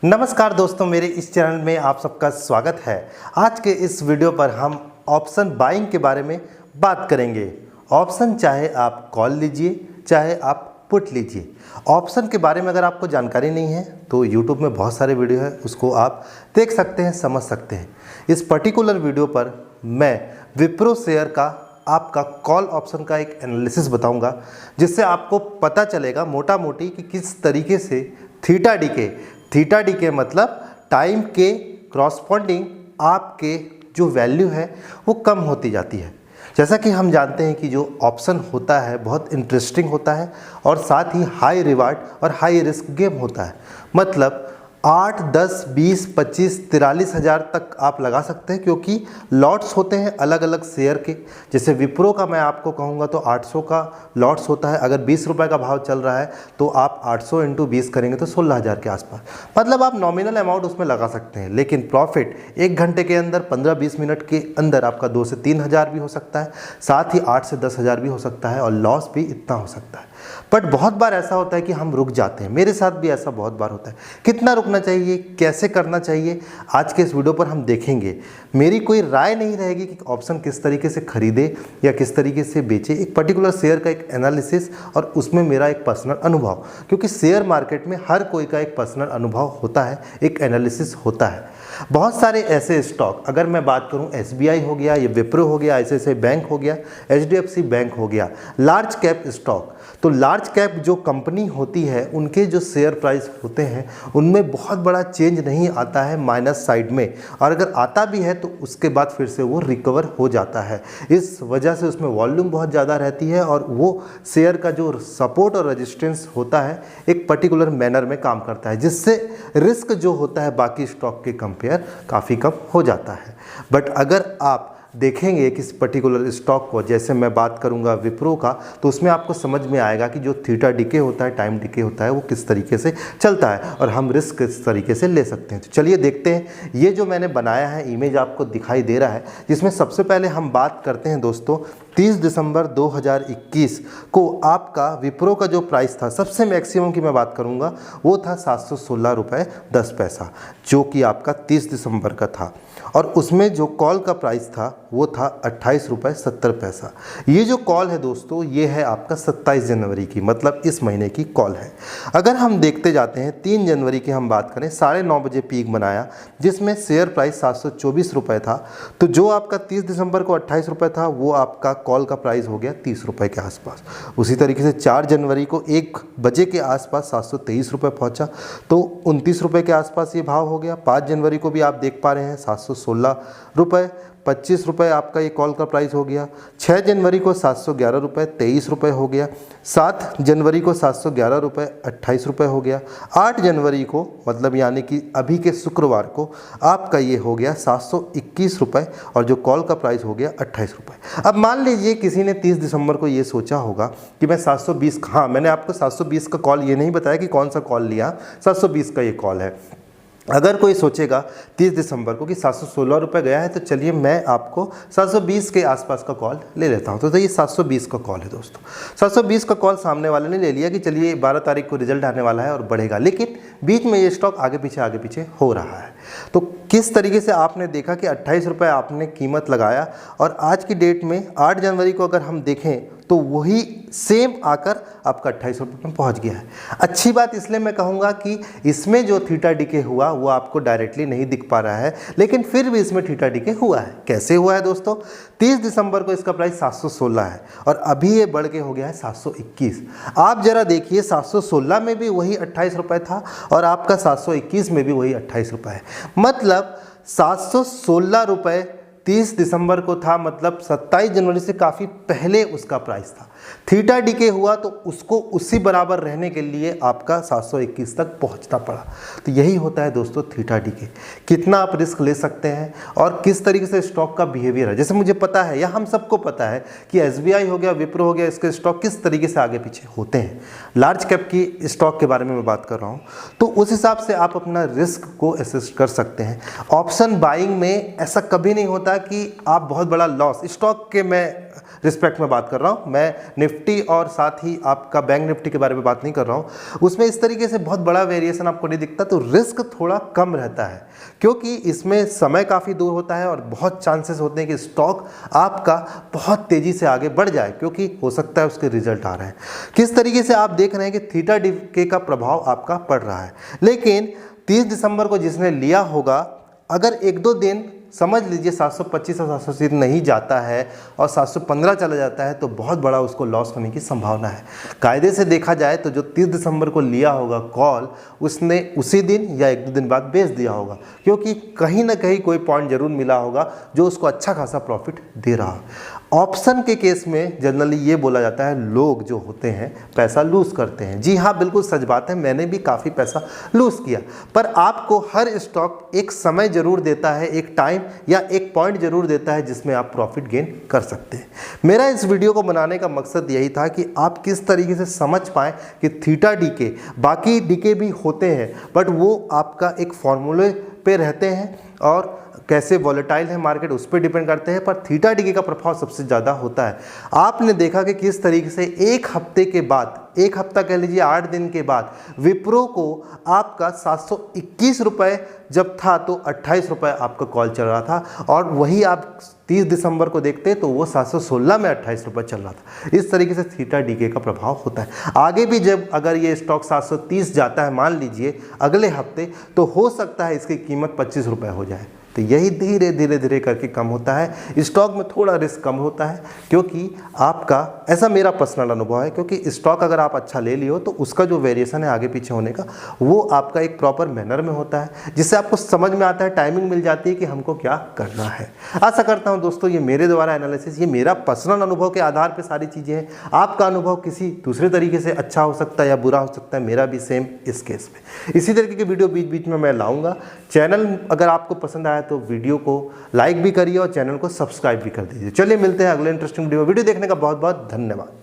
नमस्कार दोस्तों, मेरे इस चैनल में आप सबका स्वागत है। आज के इस वीडियो पर हम ऑप्शन बाइंग के बारे में बात करेंगे। ऑप्शन चाहे आप कॉल लीजिए चाहे आप पुट लीजिए, ऑप्शन के बारे में अगर आपको जानकारी नहीं है तो YouTube में बहुत सारे वीडियो है, उसको आप देख सकते हैं, समझ सकते हैं। इस पर्टिकुलर वीडियो पर मैं विप्रो शेयर का आपका कॉल ऑप्शन का एक एनालिसिस बताऊंगा, जिससे आपको पता चलेगा मोटा मोटी कि किस तरीके से थीटा डीके मतलब टाइम के क्रॉसपॉन्डिंग आपके जो वैल्यू है वो कम होती जाती है। जैसा कि हम जानते हैं कि जो ऑप्शन होता है बहुत इंटरेस्टिंग होता है और साथ ही हाई रिवार्ड और हाई रिस्क गेम होता है। मतलब 8, 10, 20, 25, 43 हज़ार तक आप लगा सकते हैं, क्योंकि लॉट्स होते हैं अलग अलग शेयर के। जैसे विप्रो का मैं आपको कहूँगा तो 800 का लॉट्स होता है। अगर 20 रुपये का भाव चल रहा है तो आप 800 × 20 करेंगे तो 16 हज़ार के आसपास। मतलब आप नॉमिनल अमाउंट उसमें लगा सकते हैं, लेकिन प्रॉफिट 1 घंटे के अंदर 15-20 मिनट के अंदर आपका 2 से 3 हज़ार भी हो सकता है, साथ ही 8 से 10 हज़ार भी हो सकता है और लॉस भी इतना हो सकता है। बट बहुत बार ऐसा होता है कि हम रुक जाते हैं। मेरे साथ भी ऐसा बहुत बार होता है। कितना रुकना चाहिए, कैसे करना चाहिए, आज के इस वीडियो पर हम देखेंगे। मेरी कोई राय नहीं रहेगी कि ऑप्शन किस तरीके से खरीदे या किस तरीके से बेचे। एक पर्टिकुलर शेयर का एक एनालिसिस और उसमें मेरा एक पर्सनल अनुभव, क्योंकि शेयर मार्केट में हर कोई का एक पर्सनल अनुभव होता है, एक एनालिसिस होता है। बहुत सारे ऐसे स्टॉक, अगर मैं बात करूं SBI हो गया, ये विप्रो हो गया, ICICI बैंक हो गया, HDFC बैंक हो गया, लार्ज कैप स्टॉक। तो लार्ज कैप जो कंपनी होती है उनके जो शेयर प्राइस होते हैं उनमें बहुत बड़ा चेंज नहीं आता है माइनस साइड में, और अगर आता भी है तो उसके बाद फिर से वो रिकवर हो जाता है। इस वजह से उसमें वॉल्यूम बहुत ज़्यादा रहती है और वो शेयर का जो सपोर्ट और रेजिस्टेंस होता है एक पर्टिकुलर मैनर में काम करता है, जिससे रिस्क जो होता है बाकी स्टॉक के कंपेयर काफ़ी कम हो जाता है। बट अगर आप देखेंगे किस पर्टिकुलर स्टॉक को, जैसे मैं बात करूंगा विप्रो का, तो उसमें आपको समझ में आएगा कि जो थीटा डीके होता है, टाइम डीके होता है, वो किस तरीके से चलता है और हम रिस्क किस तरीके से ले सकते हैं। तो चलिए देखते हैं। ये जो मैंने बनाया है इमेज आपको दिखाई दे रहा है, जिसमें सबसे पहले हम बात करते हैं दोस्तों 30 दिसंबर 2021 को आपका विप्रो का जो प्राइस था, सबसे मैक्सिमम की मैं बात करूंगा, वो था 716 रुपये 10 पैसा, जो कि आपका 30 दिसंबर का था। और उसमें जो कॉल का प्राइस था वो था 28 रुपये 70 पैसा। ये जो कॉल है दोस्तों, ये है आपका 27 जनवरी की, मतलब इस महीने की कॉल है। अगर हम देखते जाते हैं 3 जनवरी की हम बात करें, 9:30 बजे पीक बनाया, जिसमें शेयर प्राइस 724 रुपये था। तो जो आपका 30 दिसंबर को 28 रुपये था, वो आपका कॉल का प्राइस हो गया 30 रुपये के आसपास। उसी तरीके से 4 जनवरी को 1 बजे के आसपास 723 रुपये पहुँचा, तो 29 रुपये के आसपास ये भाव हो गया। 5 जनवरी को भी आप देख पा रहे हैं 716 रुपये 25 रुपये आपका ये कॉल का प्राइस हो गया। 6 जनवरी को 711 रुपये 23 रुपये हो गया। 7 जनवरी को 711 रुपये 28 रुपये हो गया। 8 जनवरी को, मतलब यानी कि अभी के शुक्रवार को, आपका ये हो गया 721 रुपये और जो कॉल का प्राइस हो गया 28 रुपये। अब मान लीजिए किसी ने 30 दिसंबर को ये सोचा होगा कि मैं 720, हाँ मैंने आपको 720 का कॉल ये नहीं बताया कि कौन सा कॉल लिया, 720 का ये कॉल है। अगर कोई सोचेगा 30 दिसंबर को कि 716 रुपये गया है, तो चलिए मैं आपको 720 के आसपास का कॉल ले लेता हूं। तो ये 720 का कॉल है दोस्तों। 720 का कॉल सामने वाले ने ले लिया कि चलिए 12 तारीख को रिजल्ट आने वाला है और बढ़ेगा, लेकिन बीच में ये स्टॉक आगे पीछे हो रहा है। तो किस तरीके से आपने देखा कि 28 रुपये आपने कीमत लगाया और आज की डेट में 8 जनवरी को अगर हम देखें तो वही सेम आकर आपका 28 रुपये में पहुँच गया है। अच्छी बात इसलिए मैं कहूँगा कि इसमें जो थीटा डीके हुआ वो आपको डायरेक्टली नहीं दिख पा रहा है, लेकिन फिर भी इसमें थीटा डीके हुआ है। कैसे हुआ है दोस्तों? 30 दिसंबर को इसका प्राइस 716 है और अभी ये बढ़ के हो गया है 721। आप जरा देखिए, 716 में भी वही 28 रुपये था और आपका 721 में भी वही 28 रुपये है। मतलब 716 रुपये 30 दिसंबर को था, मतलब 27 जनवरी से काफ़ी पहले उसका प्राइस था। थीटा डीके हुआ तो उसको उसी बराबर रहने के लिए आपका 721 तक पहुंचना पड़ा। तो यही होता है दोस्तों थीटा डीके। कितना आप रिस्क ले सकते हैं और किस तरीके से स्टॉक का बिहेवियर है। जैसे मुझे पता है या हम सबको पता है कि SBI हो गया, विप्रो हो गया, इसके स्टॉक किस तरीके से आगे पीछे होते हैं। लार्ज कैप की स्टॉक के बारे में मैं बात कर रहा हूँ, तो उस हिसाब से आप अपना रिस्क को असेस कर सकते हैं। ऑप्शन बाइंग में ऐसा कभी नहीं होता कि आप बहुत बड़ा लॉस, स्टॉक के मैं रिस्पेक्ट में बात कर रहा हूँ। मैं निफ्टी और साथ ही आपका बैंक निफ्टी के बारे में बात नहीं कर रहा हूँ। उसमें इस तरीके से बहुत बड़ा वेरिएशन आपको नहीं दिखता, तो रिस्क थोड़ा कम रहता है क्योंकि इसमें समय काफ़ी दूर होता है और बहुत चांसेस होते हैं कि स्टॉक आपका बहुत तेज़ी से आगे बढ़ जाए क्योंकि हो सकता है उसके रिजल्ट आ रहे हैं। किस तरीके से आप देख रहे हैं कि थीटा डीके का प्रभाव आपका पड़ रहा है, लेकिन 30 दिसंबर को जिसने लिया होगा, अगर एक दो दिन समझ लीजिए 725 और 780 नहीं जाता है और 715 चला जाता है तो बहुत बड़ा उसको लॉस होने की संभावना है। कायदे से देखा जाए तो जो 30 दिसंबर को लिया होगा कॉल, उसने उसी दिन या एक दो दिन बाद बेच दिया होगा क्योंकि कहीं ना कहीं कोई पॉइंट जरूर मिला होगा जो उसको अच्छा खासा प्रॉफिट दे रहा है। ऑप्शन के केस में जनरली ये बोला जाता है लोग जो होते हैं पैसा लूज़ करते हैं। जी हाँ, बिल्कुल सच बात है, मैंने भी काफ़ी पैसा लूज़ किया, पर आपको हर स्टॉक एक समय ज़रूर देता है, एक टाइम या एक पॉइंट ज़रूर देता है जिसमें आप प्रॉफिट गेन कर सकते हैं। मेरा इस वीडियो को बनाने का मकसद यही था कि आप किस तरीके से समझ पाएँ कि थीटा डीके, बाकी डीके भी होते हैं बट वो आपका एक फॉर्मूले पे रहते हैं और कैसे वॉलेटाइल है मार्केट उस पर डिपेंड करते हैं, पर थीटा डीके का प्रभाव सबसे ज़्यादा होता है। आपने देखा कि किस तरीके से एक हफ्ते के बाद, एक हफ्ता कह लीजिए 8 दिन के बाद, विप्रो को आपका 721 रुपये जब था तो 28 रुपये आपका कॉल चल रहा था और वही आप 30 दिसंबर को देखते तो वो 716 में 28 रुपये चल रहा था। इस तरीके से थीटा डीके का प्रभाव होता है। आगे भी जब अगर ये स्टॉक 730 जाता है मान लीजिए अगले हफ्ते, तो हो सकता है इसकी कीमत 25 रुपये हो जाए। तो यही धीरे धीरे धीरे करके कम होता है। स्टॉक में थोड़ा रिस्क कम होता है क्योंकि आपका, ऐसा मेरा पर्सनल अनुभव है, क्योंकि स्टॉक अगर आप अच्छा ले लियो तो उसका जो वेरिएशन है आगे पीछे होने का वो आपका एक प्रॉपर मैनर में होता है जिससे आपको समझ में आता है, टाइमिंग मिल जाती है कि हमको क्या करना है। आशा करता हूँ दोस्तों ये मेरे द्वारा एनालिसिस, ये मेरा पर्सनल अनुभव के आधार पर सारी चीज़ें हैं। आपका अनुभव किसी दूसरे तरीके से अच्छा हो सकता है या बुरा हो सकता है, मेरा भी सेम इस केस में। इसी तरीके की वीडियो बीच बीच में मैं लाऊंगा। चैनल अगर आपको पसंद आया तो वीडियो को लाइक भी करिए और चैनल को सब्सक्राइब भी कर दीजिए। चलिए मिलते हैं अगले इंटरेस्टिंग वीडियो देखने का बहुत बहुत धन्यवाद।